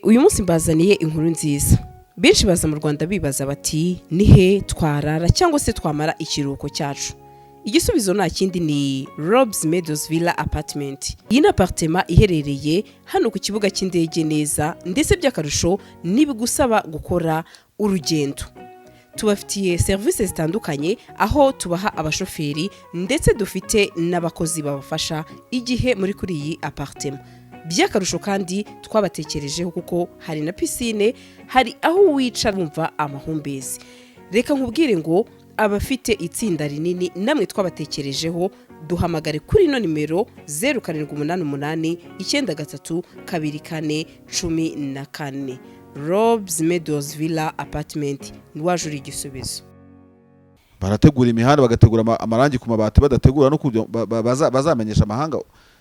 uyu munsi mbazaniye inkuru nziza. Benshi baza mu Rwanda bibaza bati nihe twarara cyangwa se twamara ikiruhuko cyacu. Igisubizo nta kindi ni Robes Meadows Villa Apartment. Iyi ni apartment iherereye hano ku kibuga cy'indege neza, ndetse by'akarusho nibigusaba gukora urugendo. Tubafitiye services zitandukanye, aho tubaha abashoferi ndetse dufite n'abakozi babafasha igihe muri kuri iyi apartment. By'akarusho kandi twabatekerejeho kuko hari na piscine, hari aho wicara wumva amahumbezi. Reka nkubwire ngo abafite itsinda rinini namwe twabatekerejeho, duhamagare kuri ino nimero 0788 93 24 14. Robes Meadows Villa Apartment niwajura igisubizo. Barategura imihanda, bagategura amarangi ku mabati, badategura no kubyo bazamenyesha amahanga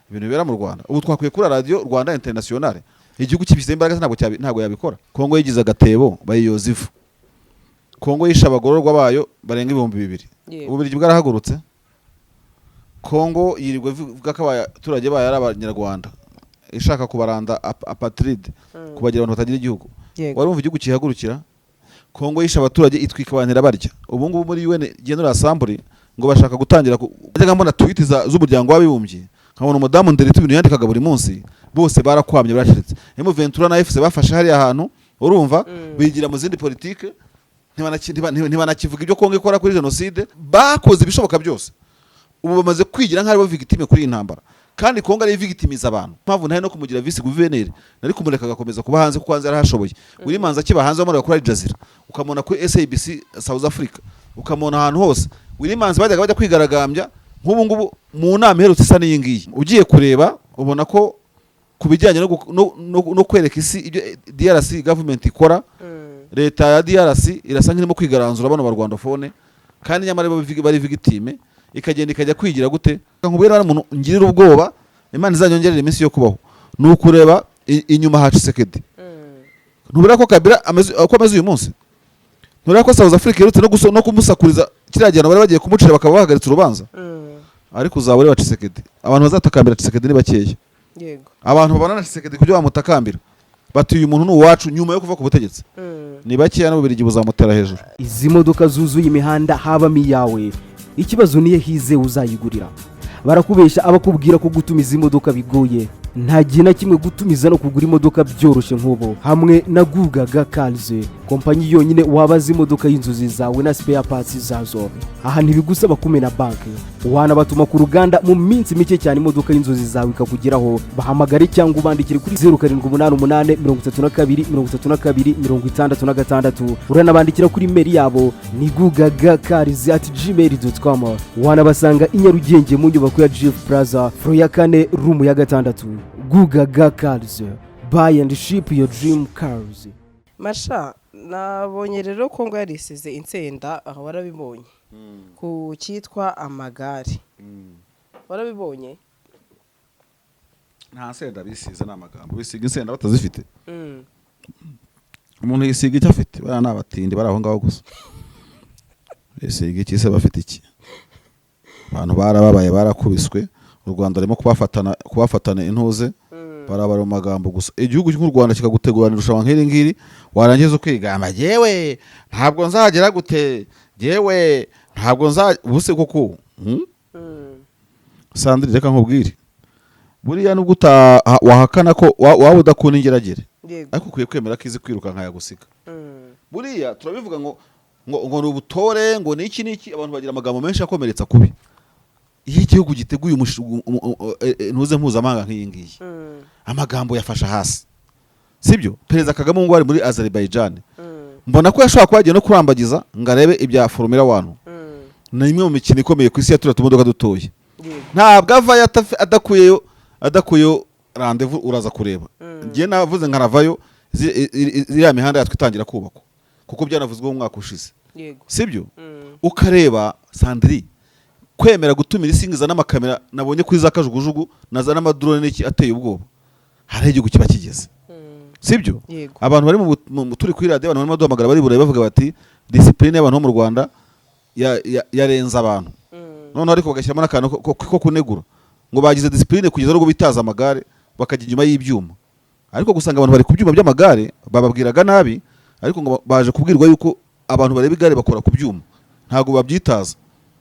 ibintu bibera mu Rwanda. Ubu twakwiye kuri radio Rwanda International, igihugu kibise imbaraga ntabwo yabikora. Kongo yigize agatebo bayiyoza ivu. Kongo yisha abagororwa bayo barenga 2000. Ububirigi bwarahagurutse. Kongo yirirwa ivuga ko abaturage bayo ari abanyarwanda, ishaka kubaranda apatride, kubagira abantu batagira igihugu. Warumva igihugu kihagurukira. Kongo yisha abaturage itwika abantera barya. Ubu ngubu muri UN General Assembly ngo bashaka gutangira kujya mbona tweet z'umuryango w'abibumbye, nkabona umudamu nderetse ibintu yandikaga buri munsi, bose barakwamye barashitse. Ventura na FC bafashe hari ahantu, urumva bigira mu zindi politike, ntibanakivuga ibyo Kongo ikora kuri genocide, bakoze ibishoboka byose. Ubu bamaze kwigira nk'ari victime kuri intambara, kandi Kongo ari victimiza abantu. Mpamvu ntari no kumugira vice guverneur, nari kumureka agakomeza kuba hanze kuko hanze arahashoboye. Uri manza kiba hanze bamara kuri Al Jazeera, ukamona kuri SABC South Africa, ukamona ahantu hose. Uri manza bajya kwigaragambya, nk'ubu ngubu mu nama iherutse isa n'iyingiyi. Ugiye kureba ubona ko kubijyanye no kwereka isi ibyo DRC government ikora, leta ya DRC irasa nk'irimo kwigaranzura bano barwandofone, kandi nyamara bari victime, ikagenda ikajya kwigira gute. Nkubwira umuntu ngirira ubwoba, Imana izanyongerera iminsi yo kubaho, nukureba inyuma ha Tshisekedi. Ntubira ko Kabila ameze uyu munsi. Ntubira ko South Africa irutse no kumusakuriza kiragenda bari bagiye kumucira bakaba bahagaritse urubanza. Ariko uzabure wa Tshisekedi, abantu bazatakambira Tshisekedi ni bakeya. Yego. Abantu babana na Tshisekedi kubyo bamutakambira, bati uyu muntu n'uwacu nyuma yo kuva ku butegetsi. Ni bakeya n'ububirigi buzamutera hejuru. Izi modoka zuzuye imihanda habamo iyawe, ikibazo niye hize uzayigurira. Barakubesha abakubwira ko gutumiza imodoka bigoye. Nta gihe na kimwe gutumiza no kugura imodoka byoroshye nk'ubo. Hamwe na Gugaga Cars, kompanyi yonyine wabaza imodoka y'inzozi zawe na spare parts zazo. Aha ntibigusaba kumena banki, wanabatuma ku ruganda mu minsi mike cyane imodoka y'inzozi zawe ikakugeraho. Bahamagare cyangwa ubandikire kuri 0788 32 32 66. Uranabandikira kuri mail yabo ni gugagacars@gmail.com. Wanabasanga i Nyarugenge mu nyubako ya Jeff Plaza, floor ya 4 room ya 6. Gugaga Cars, buy and ship your dream cars. Masha, nabonye rero Kongo yarisize insenda, aho warabibonye ku cyitwa amagare. Warabibonye? Nta nsenda bisize n'amagambo, bisiga insenda batazifite. Umuntu yisiga icyo afite, bana nabatindi baraho ngaho gusa. Bisiga iki se bafite iki? Abantu barababaye barakubiswe. U Rwanda rimo kubafatana intuze, barabara mu magambo gusa. Igihugu cy'u Rwanda kikaguteguranira urushaho nk'iri ngiri, warangiza kwigamba jewe ntabwo nzagera gute, jewe ntabwo buse koko. Sandri reka nkubwire, buriya nubwo wahakana ko waba udakunda ingeragere, ariko ukwiye kwemera ko izi kwiruka nkaya gusiga. Buriya turabivuga ngo ni ubutore, ngo ni iki abantu bagira amagambo menshi akomeretsa kubi. Iyo igihugu giteguye ntuze mpuzamahanga nk'iyi ngiyi, amagambo yafasha hasi, sibyo? Perezida Kagame ngo ari muri Azerbaijan, mbona ko yashobora kubagiye no kurambagiza ngo arebe ibya Formula 1. Ni imwe mu mikino ikomeye ku isi yatura tumodoka dutoye. Ntabwo ava adakuyeyo rendezvous uraza kureba. Ngiye navuze nkaravayo ziriya mihanda yatwitangira kubakwa, kuko byanavuzwe mu mwaka ushize, sibyo? Ukareba Sandri, kwemera gutumira isingiza n'amakamera nabonye kuri za kajugujugu naza n'amadrone n'iki ateye ubwoba, hari igihugu kiba kigeze, sibyo? Abantu bari mu turi kuri radio, abantu barimo duhamagara bari burayi bavuga bati discipline y'abantu mu Rwanda yarenza abantu. None ariko bagashyiramo n'akantu ko kunegura ngo bagize discipline kugeza no bitaza amagare bakajya inyuma y'ibyuma. ariko gusanga abantu bari ku byuma by'amagare bababwiraga nabi, ariko ngo baje kubwirwa yuko abantu bareba igare bakora ku byuma ntabwo babyitaza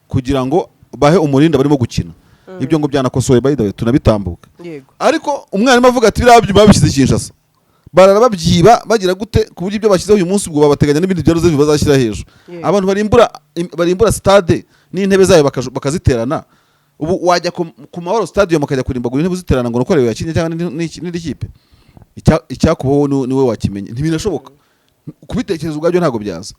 kugira ngo bahe umurinda barimo gukina. Ibyo ngo byanakosoye by the way tunabitambuka. Ariko umwarimu avuga ati biriya byuma babishyize Kinshasa barara babyiba bagira gute ku buryo ibyo bashyizeho uyu munsi ubwo babateganya n'ibindi byaruze bazashyira hejuru. Abantu barimbura stade n'intebe zayo bakaziterana. Ubu wajya ku Mahoro stadium ukajya kurimbagura intebe ziterana ngo nuko rero yakinye cyangwa n'indi kipe. Icyakubaho niwe wakimenya ntibinashoboka kubitekereza ubwabyo ntago byaza.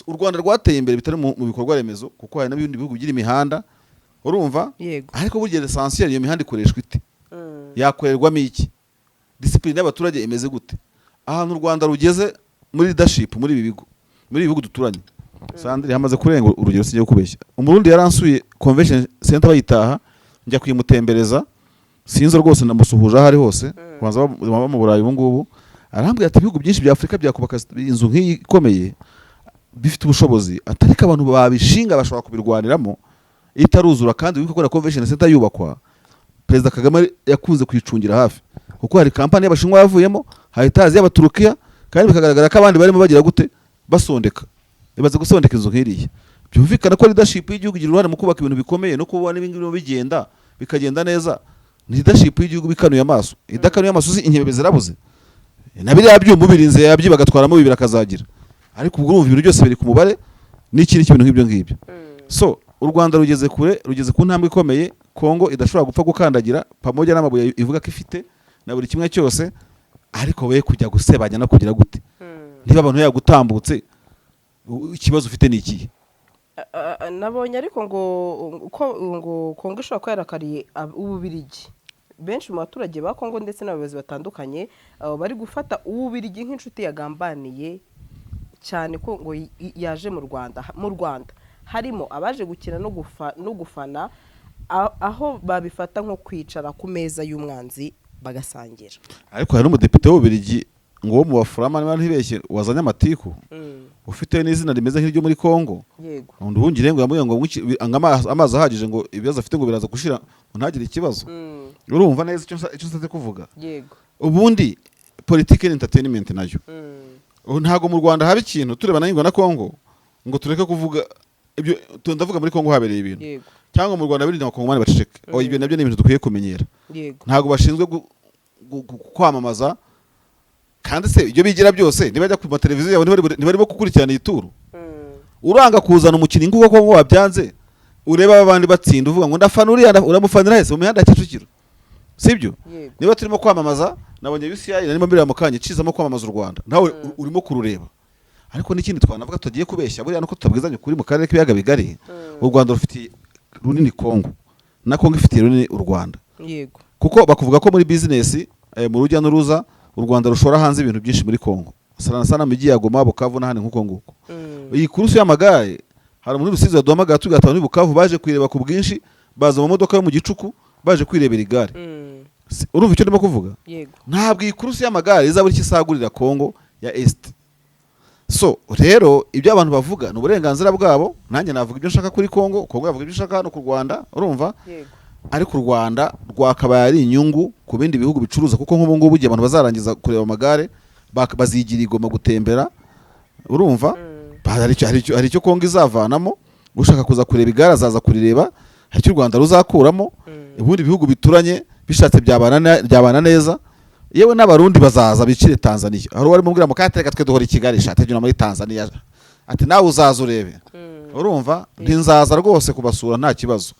U Rwanda rwateye imbere bitari mu bikorwa remezo kuko hari n'ibindi bihugu bigira imihanda urumva, ariko burya l'essentiel iyo mihanda ikoreshwa ite, yakorerwamo iki, discipline y'abaturage imeze gute. Ahantu u Rwanda rugeze muri leadership muri ibi bihugu duturanye, Sandrine hamaze kurenga urugero sinjye kubeshya. Umurundi yaransuye convention center bayitaha njya kuyimutembereza, sinzo rwose ndamusuhuje aho ari hose kwanza mu Burayi ubu ngubu, arambwira ati ibihugu byinshi bya Afrika byakubaka inzu nk'iyi ikomeye bifite ubushobozi atariko abantu babishinga bashobora kubirwaniramo itaruzura, kandi wiko ko convention center yubakwa Perezida Kagame yakunze kwicungira hafi kuko hari kampani y'abashinwa yavuyemo, hari tazi y'abaturukiya, kandi bikagaragara ko abandi barimo bagira gute basondeka, ibaze gusondeka inzu nk'iriya. Byumvikana ko leadership y'igihugu igira uruhare mu kubaka ibintu bikomeye no kubona ibintu bigenda bikagenda neza. Ni leadership y'igihugu bikanuye amaso, idakanuye amaso inkebe zirabuze na biriya byumba birinze yabyiba agatwaramo bibiri akazagira, ariko ubwo urumva ibintu byose biri ku mubare n'ikindi kintu nk'ibyo ngibyo. So u Rwanda rugeze kure, rugeze ku ntambwe ikomeye Kongo idashobora gupfa gukandagira pamoja n'amabuye ivuga ko ifite na buri kimwe cyose, ariko we kujya gusebanya no kugira gute niba abantu yagutambutse ikibazo ufite ni iki. Nabonye ariko ngo Kongo ishobora kuba yarakariye Ububirigi. Benshi mu baturage ba Kongo ndetse n'abayobozi batandukanye bari gufata Ububirigi nk'inshuti yagambaniye cyane ko ngo yaje mu Rwanda harimo abaje gukina no gufana, aho babifata nko kwicara ku meza y'umwanzi bagasangira. Ariko hari n'umudepite w'Ububirigi ngo wo mu Bafurama niba ntibeshye wazanye amatiku ufite n'izina rimeze nk'iryo muri Kongo. Yego. Undi wungire ngo yamuye ngo amazi ahagije ngo ibibazo afite ngo biraza gushira ntagire ikibazo. Urumva neza icyo nsate kuvuga. Yego. Ubundi political entertainment nayo. Ntago mu Rwanda haba ikintu turebana n'ingwa na Kongo ngo tureke kuvuga ibyo ndavuga muri Kongo habereye ibintu. Yego. Cyangwa mu Rwanda birinda Kongo mane baceceke. Ibyo nabyo ni ibintu dukwiye kumenyera. Yego. Ntago bashinzwe kwamamaza, kandi se ibyo bigira byose nibajya ku mateleviziyo yabo nibarimo gukurikirana ituru. Uranga kuzana umukino nguko ko wabyanze ureba abandi batsinda uvuga ngo ndafana uriya uramufanira hese mu mihanda Kicukiro, sibyo? Niba turimo kwamamaza nabonye UCI narimo mbere mu kanya cizamo kwamamaza u Rwanda nawe urimo kurureba. Ariko n'ikindi twanavuga tugiye kubeshya buriya nuko tutabwizanye kuri mu karere k'ibiyaga bigari, u Rwanda rufitiye runini Kongo na Kongo ifitiye runini u Rwanda. Yego. Kuko bakuvuga ko muri business mu rujya n'uruza u Rwanda rushora hanze ibintu byinshi muri Kongo, sana miji ya Goma, Bukavu n'ahandi nkuko nguko. Iyi kurusi y'amagare hari muri Rusizi yaduhamagara tugatanu Bukavu baje kwireba ku bwinshi, baza mu modoka yo mu gicuku baje kwirebera igare. Urumva icyo ndimo kuvuga? Yego. Ntabwo iyi kurusi y'amagare izabura ikisagurira Kongo ya Est. So rero ibyo abantu bavuga ni uburenganzira bwabo, nanjye navuga ibyo nshaka kuri Kongo, Kongo yavuga ibyo nshaka hano ku Rwanda, urumva? Yego. Ariko u Rwanda rwakabaye ari inyungu ku bindi bihugu bicuruza, kuko nk'ubu ngubu ugiye abantu bazarangiza kureba amagare bazigira igoma gutembera, urumva? Hari icyo Kongo izavanamo, ushaka kuza kureba igare azaza kurireba, hari icyo u Rwanda ruzakuramo, ubundi bihugu bituranye bishatse byabana neza, yewe n'abarundi bazaza bicire Tanzania. Hari wari mubwira mu katereka twe duhora Kigali shate juna muri Tanzania, ati nawe uzaza urebe, urumva? Ntinzaza rwose kubasura nta kibazo.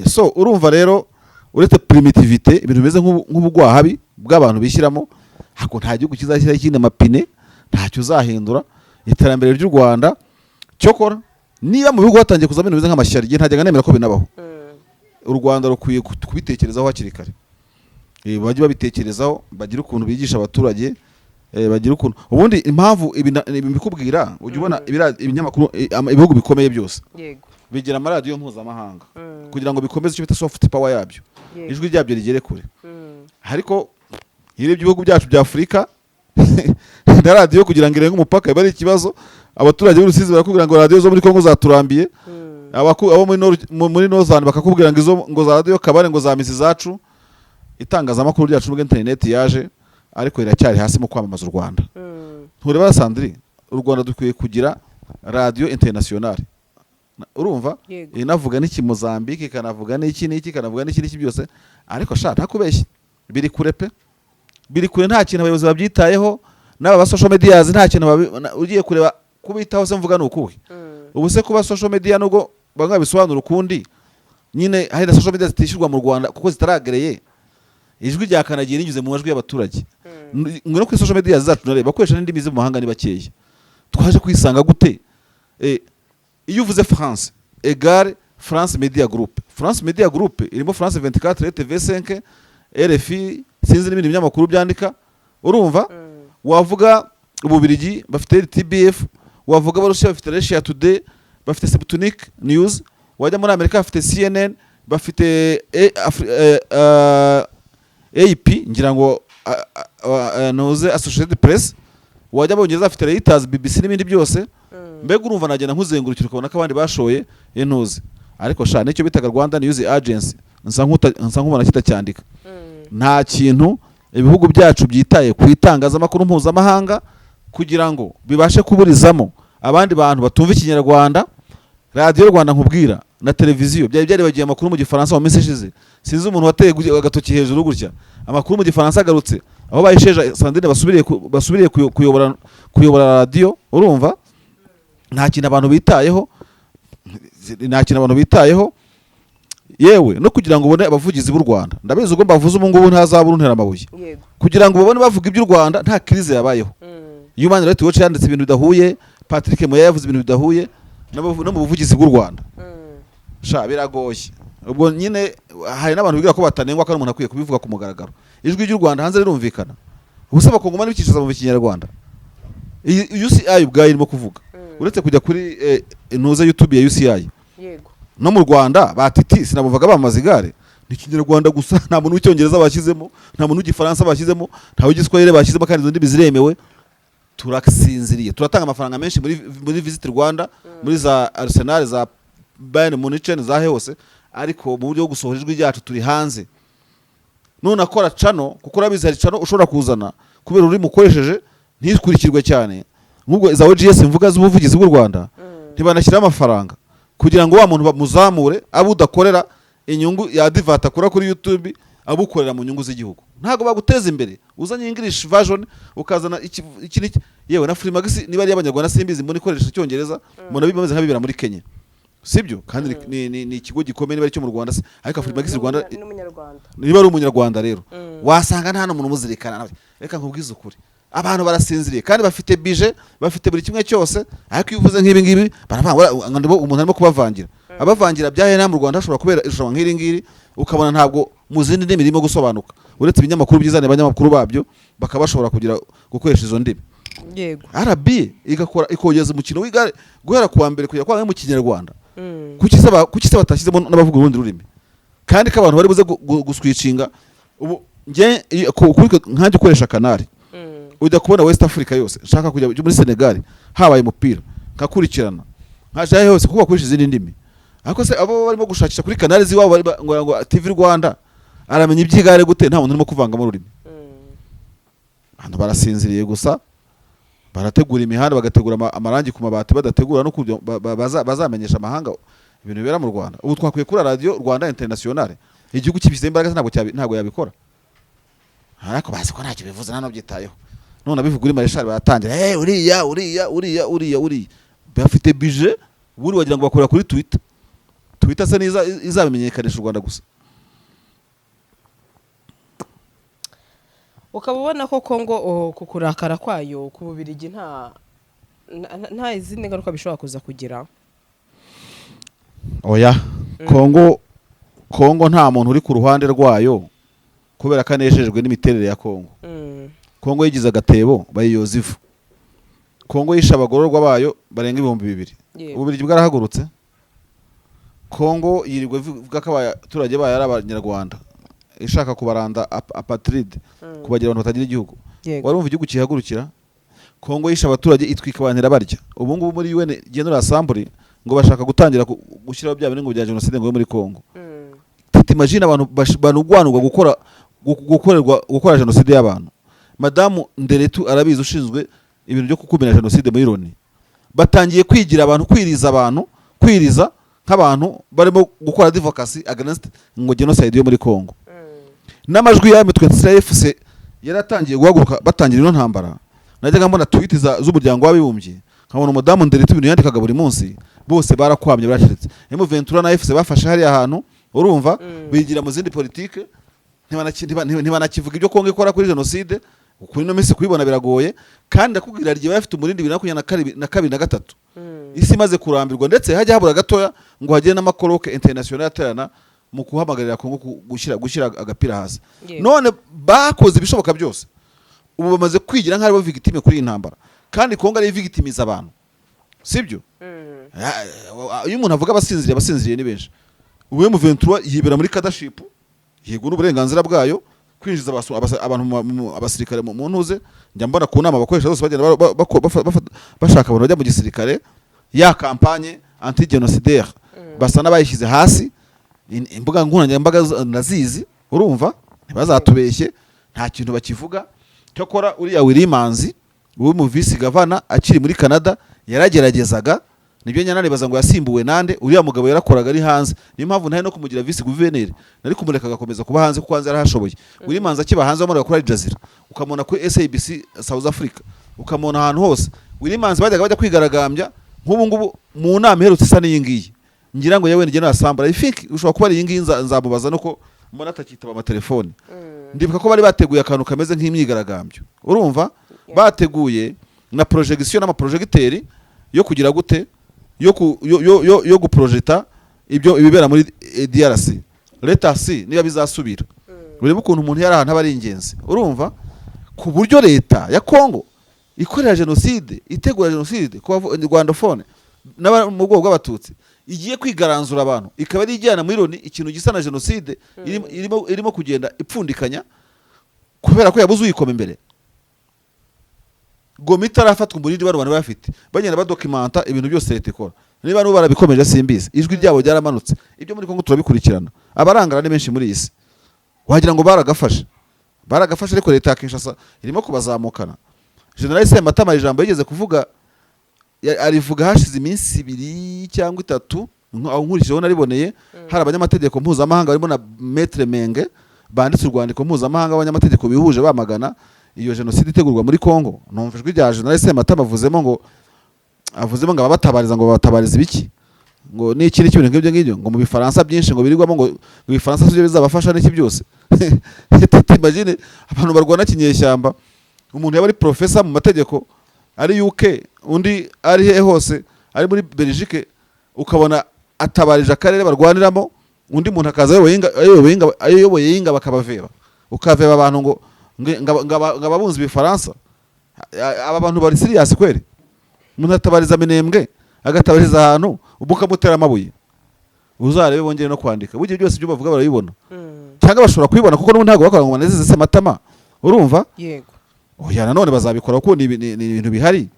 So urumva rero uretse primitivite ibintu bimeze nk'ubugwahabi bw'abantu bishyiramo, hako nta gihugu kizashyira ikindi amapine, ntacyo uzahindura iterambere ry'u Rwanda. Cyokora niba mu bihugu hatangiye kuzamo ibintu bimeze nk'amashyari ntajyaga nemera ko binabaho. U Rwanda rukwiye kubitekerezaho hakiri kare, bajye babitekerezaho, bagira ukuntu bigisha abaturage, bagira ukuntu ubundi impamvu bikubwira ujye ubona ibinyamakuru ibihugu bikomeye byose. Yego. Bigira amaradiyo mpuzamahanga kugira ngo bikomeze icyo bita soft power yabyo, ijwi ryabyo rigere kure. Ariko iri ibihugu byacu bya Afrika na radiyo kugira ngo irenge umupaka iba ari ikibazo. Abaturage b'Urusizi barakubwira ngo radiyo zo muri Kongo zaturambiye, abo muri Northern bakakubwira ngo izo ngo za radiyo kabare ngo za misi zacu. Itangazamakuru ryacu n'ubwo internet yaje ariko iracyari hasi mu kwamamaza u Rwanda. Ntureba Sandrine, u Rwanda dukwiye kugira radio internationale. Urumva inavuga n'iki Mozambique, ikanavuga n'iki ikanavuga n'iki byose, ariko sha ntakubeshye biri kure pe, biri kure, nta kintu abayobozi babyitayeho, n'aba ba social media nta kintu ugiye kureba kubitaho se mvuga n'ukuhe. Ubu se kuba social media nubwo banga bisobanura ukundi, nyine hari na social media zitishyurwa mu Rwanda kuko zitaragereye ijwi rya kanagiye rinyuze mu majwi y'abaturage. Ngwino kuri social media zacu nareba bakoresha n'indimi zo mu mahanga ni bakeya, twaje kwisanga gute? Iyo uvuze France égale France Media Group, France Media Group irimo France 24, TV5, RFI, sinzi n'ibindi binyamakuru byandika. Urumva wavuga Ububirigi bafite TBF, wavuga Abarusiya bafite Russia Today, bafite Sputnik News, wajya muri Amerika bafite CNN, bafite AP ngira ngo noze Associated Press, wajya Abongereza bafite Reuters, BBC n'ibindi byose. Mbega urumva nagenda nkuzengurukira ukabona ko abandi bashoye intuzi, ariko sha nicyo bitaga Rwanda News Agency nsa nkubona kitacyandika. Nta kintu ibihugu byacu byitaye ku itangazamakuru mpuzamahanga kugira ngo bibashe kuburizamo abandi bantu batumva ikinyarwanda. Radio Rwanda nkubwira na televiziyo byari bagiye amakuru mu gifaransa mu minsi ishize, sinzi umuntu wateye agatoki hejuru gutya, amakuru mu gifaransa agarutse aho bayisheje Sandrine basubiriye kuyobora radio. Urumva nta kintu abantu bitayeho, yewe no kugira ngo ubone abavugizi b'u Rwanda, ndabizi ubwo mbavuze ubu ngubu ntazabura untera amabuye, kugira ngo babone bavuga iby'u Rwanda nta crise yabayeho. Human Rights Watch yanditse ibintu bidahuye, Patrick Moya yavuze ibintu bidahuye no mu buvugizi bw'u Rwanda. Sha biragoye. Ubwo nyine hari n'abantu bigira ko batanengwa kandi umuntu akwiye kubivuga ku mugaragaro. Ijwi ry'u Rwanda hanze rirumvikana. Ubusaba kongoma n'ibiciciza mu Kinyarwanda. UCI ubwayo irimo kuvuga. Uretse kujya kuri intuza YouTube ya UCI. Yego. No mu Rwanda batiti sinabuvaga bamazigare. Ni Kinyarwanda gusa, nta muntu w'icyongereza bashyizemo, nta muntu w'igifaransa bashyizemo, nta w'igiswahili bashyizemo, kandi izo ndimi ziremewe. Turasinziriye, turatanga amafaranga menshi muri Visit Rwanda, muri za Arsenal, za Bayern Munich, za hose, ariko mu buryo bwo gusohora ijwi ryacu turi hanze. None akora cano, kuko urabizi hari cano ushobora kuzana kubera uri mukoresheje ntikurikirwe cyane. Nk'ubwo za OGS mvuga z'ubuvugizi bw'u Rwanda ntibanashyira amafaranga kugira ngo wa muntu bamuzamure, abo udakorera inyungu ya advert akora kuri YouTube, abukorera mu nyungu z'igihugu. Ntago baguteza imbere uzanye English version ukazana iki yewe na Freemax niba ari abanyarwanda simbizi mbona ikoresha cyongereza, mbona bimeze nk'abibera muri Kenya, sibyo? Kandi ni ikigo gikomeye niba ari cyo mu Rwanda, ariko Freemax Rwanda niba ari umunyarwanda rero wasanga nta n'umuntu muzirikana nawe. Reka nkubwize ukuri, abantu barasinziriye kandi bafite budget, bafite buri kimwe cyose, ariko iyo uvuze nk'ibi ngibi baravanga umuntu arimo kubavangira. Abavangira byahe na mu Rwanda hashobora kubera irushanwa nk'iri ngiri, ukabona ntabwo mu zindi ndimi irimo gusobanuka, uretse ibinyamakuru byizane abanyamakuru babyo bakaba bashobora kugira gukoresha izo ndimi. Yego. RB igakora ikogeza umukino w'igare guhera kuwa mbere kujya kwa mu Kinyarwanda. Kuki se batashyizemo n'abavuga urundi rurimi, kandi ko abantu bari buze guswicinga. Ubu nge nkanjye ukoresha kanari ujya kubona West Africa yose, nshaka kujya muri Senegal habaye umupira nkakurikirana nkaje hose kuko bakoresha izindi ndimi. Ariko se abo barimo gushakisha kuri kanari ziwabo ngo TV Rwanda aramenya ibyigare gute nta muntu urimo kuvanga mu rurimi. Abantu barasinziriye gusa, barategura imihanda bagategura amarangi ku mabati, badategura no bazamenyesha amahanga ibintu bibera mu Rwanda. Ubu twakwiye kuri Radio Rwanda Internationale, igihugu kibise imbaraga ntabwo yabikora, ariko bazi ko ntacyo bivuze nano byitayeho. None abivuga uri Marshal baratangira uriya bafite budget, buri wagira ngo bakorera kuri Twitter se niza izamenyekanisha u Rwanda gusa. Ukaba ubona ko Kongo kukurakara kwayo ku Bubirigi nta izindi ngaruka bishobora kuza kugira. Oya, Kongo nta muntu uri ku ruhande rwayo kubera kanejejwe n'imiterere ya Kongo. Kongo yigize agatebo bayiyoza ivu. Kongo yisha abagororwa bayo barenga 2,000. Ububirigi bwarahagurutse. Kongo yirirwa ivuga ko abaturage bayo ari abanyarwanda, ishaka kubaranda apatride, kubagira abantu batagira igihugu. Warumva igihugu kihagurukira? Kongo yisha abaturage itwika abantera barya. Ubu ngubu muri UN General Assembly ngo bashaka gutangira gushyiraho bya bintu bya genocide ngo muri Kongo. Imagine abantu banugwanurwa gukora genocide y'abantu. madamu Nderetu arabizi ushinzwe ibintu byo gukumira jenoside muri Loni, batangiye kwigira abantu, kwiriza nk'abantu barimo gukora advocacy against ngo genocide yo muri Congo. N'amajwi ya M23 yaratangiye guhaguruka batangira ino ntambara. Najyaga mbona tweet z'umuryango w'abibumbye, nkabona umudamu Nderetu ibintu yandikaga buri munsi, bose barakwamye barashitse. M23 na FC bafashe hari ahantu, urumva bigira mu zindi politike, ntibanakivuga ibyo Kongo ikora kuri jenoside. Kuri no minsi kubibona biragoye, kandi akubwira rye bafite umurindi 2022 na 2023. Isi maze kurambirwa, ndetse hajya habura gatoya ngo hagire n'amakoroke international aterana mu kuhamagarira Kongo gushyira agapira hasi. None bakoze ibishoboka byose, ubu bamaze kwigira nk'ari bo victime kuri iyi ntambara, kandi Kongo ari victimiza abantu, sibyo? Iyo umuntu avuga abasinziriye ni benshi. Ubu M23 yibera muri leadership, yego n'uburenganzira bwayo kwinjiza abantu abasirikare mu ntuze. Njya mbona ku nama bakoresha zose bagenda bashaka abantu bajya mu gisirikare, ya kampanye anti genocidaire basa n'abayishyize hasi. Imbuga nkoranyambaga nazizi, urumva ntibazatubeshye, nta kintu bakivuga. Cyokora uriya Willimanzi uwo mu vice governor akiri muri Canada yarageragezaga, nibyo nyananibaza ngo yasimbuwe nande. Uriya mugabo yarakoraga ari hanze, niyo mpamvu ntahe no kumugira vice governor, nari kumureka agakomeza kuba hanze kuko hanze yarahashoboye. Willimanzi akiba hanze muri gukora Al Jazeera, ukamona kuri SABC South Africa, ukamona ahantu hose. Willimanzi bajya kwigaragambya nk'ubu ngubu mu nama iherutse isa n'iyi ngiyi, ngira ngo yewe nige nasambura. I think ushobora kuba ari iyi ngiyi nzamubaza nuko mbona atakitaba amatelefone. Ndibuka ko bari bateguye akantu kameze nk'imyigaragambyo, urumva bateguye na projection n'amaprojecteri yo kugira gute yo guprojecta ibibera muri DRC. Leta si niba bizasubira, urebe ukuntu umuntu yari ahantu abari ingenzi, urumva ku buryo leta ya Kongo ikorera jenoside, itegura jenoside ku Rwandaphone mu bwoko bw'abatutsi, igiye kwigaranzura abantu, ikaba ari ijyana muri Loni ikintu gisa na jenoside irimo kugenda ipfundikanya kubera ko yabuze uyikoma imbere. Goma itarafatwa umurindi bari abantu bafite bagenda badokimanta ibintu byose leta ikora. Niba n'ubu barabikomeje simbizi, ijwi ryabo ryaramanutse. Ibyo muri Kongo turabikurikirana, abarangara ni benshi muri isi, wagira ngo baragafashe ariko leta ya Kinshasa irimo kubazamukana. General Sematama ijambo yigeze kuvuga, arivuga hashize iminsi 2 cyangwa 3, nkurikijeho nariboneye. Hari abanyamategeko mpuzamahanga barimo na Maître Menge banditse urwandiko mpuzamahanga abanyamategeko bihuje bamagana iyo jenoside itegurwa muri Kongo. Numva ijwi rya General Sematama avuzemo ngo ababatabariza ngo babatabariza ibiki, ngo ni ikindi kintu ngibyo ngo mu bifaransa byinshi ngo birirwamo ngo ibifaransa sibyo bizabafasha n'iki byose. Imagine abantu barwana kinyeshyamba, umuntu yaba ari professor mu mategeko ari UK, undi ari he hose ari muri Belgique, ukabona atabarije akarere barwaniramo, undi muntu akaza ayoboye inga bakabaveba, ukaveba abantu ngo ngababunze ibifaransa. Aba bantu bari serious kweli? Umuntu atabariza Minembwe agatabariza ahantu ubukamutera amabuye, uzarebe bongere no kwandika buryo byose byo bavuga barabibona, cyangwa bashobora kubibona kuko n'ubu ntago bakora ngo banezeze Sematama, urumva? Yego. Oya nanone bazabikora kuko ni ibintu bihari,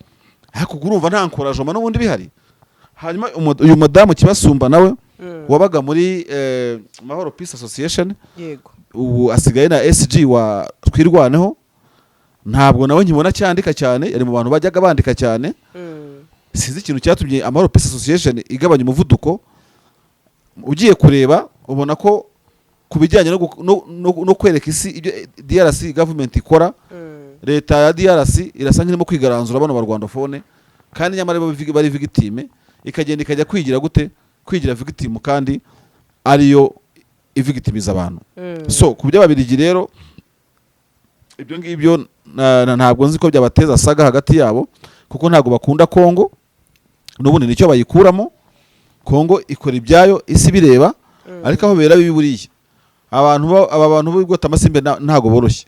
ariko urumva nta encouragement n'ubundi bihari. Hanyuma uyu madamu Kibasumba nawe wabaga muri Mahoro Peace Association, yego, ubu asigaye na SG wa Twirwaneho, ntabwo nawe nkibona cyandika cyane, yari mu bantu bajyaga bandika cyane. Sinzi ikintu cyatumye Amahoro Peace Association igabanya umuvuduko. Ugiye kureba ubona ko kubijyanye no kwereka isi ibyo DRC government ikora, leta ya DRC irasa nk'irimo kwigaranzura bano ba Rwandaphone, kandi nyamara bari victime, ikajya kwigira gute, kwigira victime kandi ariyo ivictimiza abantu. So kubyo babirigi rero ibyo ngibyo ntabwo nzi ko byabateza saga hagati yabo, kuko ntabwo bakunda Kongo, n'ubundi nicyo bayikuramo. Kongo ikora ibyayo isi bireba, ariko aho bera biburiye aba bantu b'igota amasimbe ntago boroshye.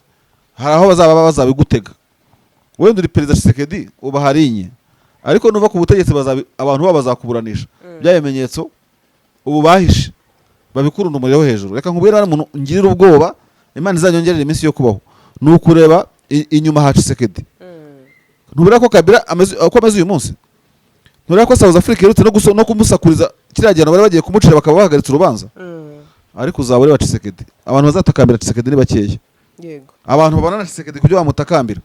Hari aho bazabigutega wenda uri perezida Tshisekedi ubaharinye, ariko nuva ku butegetsi abantu baba bazakuburanisha byayemenyetso ubu bahishe babikurunda umuriro hejuru. Reka nkubwira umuntu ngirira ubwoba, Imana izanyongerera iminsi yo kubaho, nukureba inyuma ha Tshisekedi. Ntubira ko Kabila ameze uyu munsi, ntubira ko South Africa irutse no kumusakuriza kiriya gihe bari bagiye kumucira bakaba bahagaritse urubanza. Ariko uzabure wa Tshisekedi, abantu bazatakambira Tshisekedi ni bakeya. yego abantu babana na Tshisekedi kubyo bamutakambira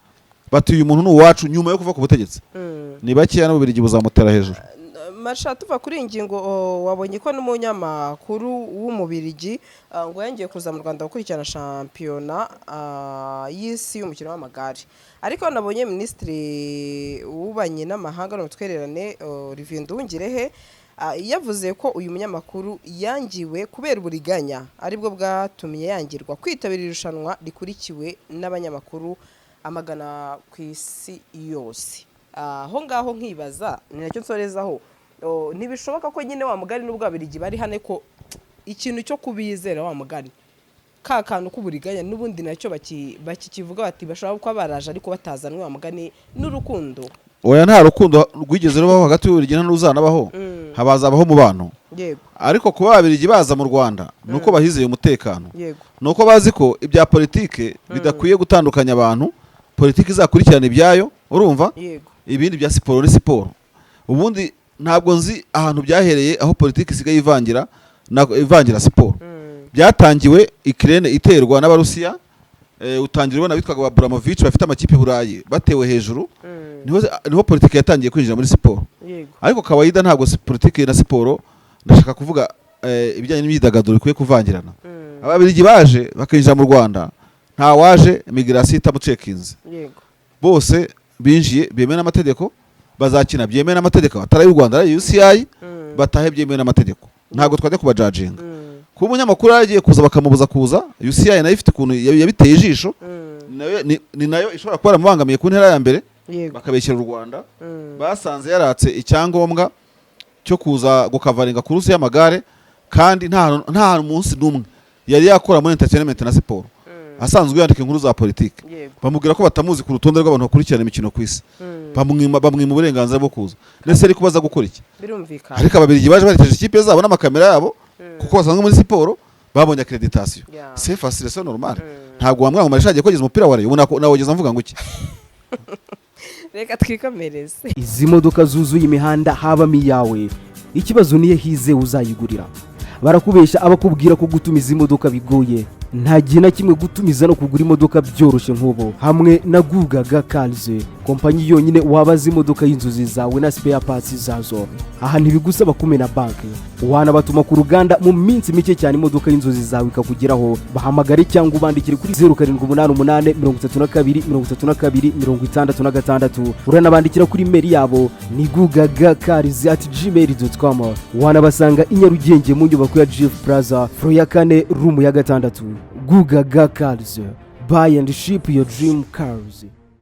bati uyu muntu ni uwacu nyuma yo kuva ku butegetsi ni bakeya n'ububirigi buzamutera hejuru. Masha tuva kuri iyi ngingo wabonye ko n'umunyamakuru w'umubirigi ngo yangiye kuza mu Rwanda gukurikirana shampiyona y'isi y'umukino w'amagare, ariko nabonye minisitiri w'ububanyi n'amahanga n'ubutwererane Olivier Nduhungirehe yavuze ko uyu munyamakuru yangiwe kubera uburiganya aribwo bwatumye yangirwa kwitabira irushanwa rikurikiwe n'abanyamakuru amagana ku isi yose. Aho ngaho nkibaza ni nacyo nsorezaho, ntibishoboka ko nyine wa mugari n'ubwo abirigi bari hane ko ikintu cyo kubizera wa mugari ka kantu k'uburiganya n'ubundi nacyo bakikivuga bati bashobora kuba baraje ariko batazanwe wa mugani n'urukundo. Oya nta rukundo rwigeze rubaho hagati y'ubirigi n'uzanabaho, habazabaho mu bantu. Yego. Ariko kuba abirigi baza mu Rwanda nuko bahizeye umutekano. Yego. Nuko bazi ko ibya politike bidakwiye gutandukanya abantu, politike izakurikirana ibyayo, urumva? Yego. Ibindi bya siporo ni siporo. Ubundi ntabwo nzi ahantu byahereye aho politiki isigaye ivangira siporo. Byatangiwe Ukraine iterwa n'Abarusiya, utangirwa n'abitwaga Abramovich bafite amakipe Burayi batewe hejuru, niho politiki yatangiye kwinjira muri siporo. Ariko kawaida ntabwo politiki na siporo, ndashaka kuvuga ibijyanye n'imyidagaduro ikwiye kuvangirana. Ababirigi baje bakinjira mu Rwanda, nta waje migration itamucekinze. Bose binjiye byemewe n'amategeko, bazakina byemewe n'amategeko, atari y'u Rwanda ari UCI, batahe byemewe n'amategeko. Ntabwo twajya kubajajinga. Kuba umunyamakuru yagiye kuza bakamubuza kuza, UCI nayo ifite ukuntu yabiteye ijisho, ni nayo ishobora kuba yaramubangamiye ku ntera ya mbere, bakabeshyira u Rwanda, basanze yaratse icyangombwa cyo kuza gukavaringa kurusi y'amagare, kandi nta munsi n'umwe yari yakora muri entertainment na siporo. Asanzwe yandika inkuru za politiki, bamubwira ko batamuzi ku rutonde rw'abantu bakurikirana imikino ku isi, bamwima uburenganzira bwo kuza. Nese ari kubaza gukora iki? Birumvikana. Ariko ababirigi baje barekeje ikipe zabo n'amakamera yabo, kuko basanzwe muri siporo babonye accreditation. C'est facile, c'est normal. Ntabwo wamwanga marishaje kogeza umupira wari nawogeza mvuga ngo iki? Reka twikomereze. Izi modoka zuzuye imihanda habamo iyawe, ikibazo niye hize uzayigurira. Barakubesha abakubwira ko gutumiza imodoka bigoye, nta gihe na kimwe gutumiza no kugura imodoka byoroshye nk'ubu. Hamwe na Gugaga Cars, kompanyi yonyine wabaza imodoka y'inzozi zawe na spare parts zazo. Aha ntibigusaba kumena banki, wanabatuma ku ruganda mu minsi mike cyane imodoka y'inzozi zawe ikakugeraho. Bahamagare cyangwa ubandikire kuri 0788 32 32 66. Uranabandikira kuri mail yabo ni gugagacars@gmail.com. Wanabasanga i Nyarugenge mu nyubako ya Jeff Plaza, floor ya 4 room ya 6. Gugaga Cars, buy and ship your dream cars.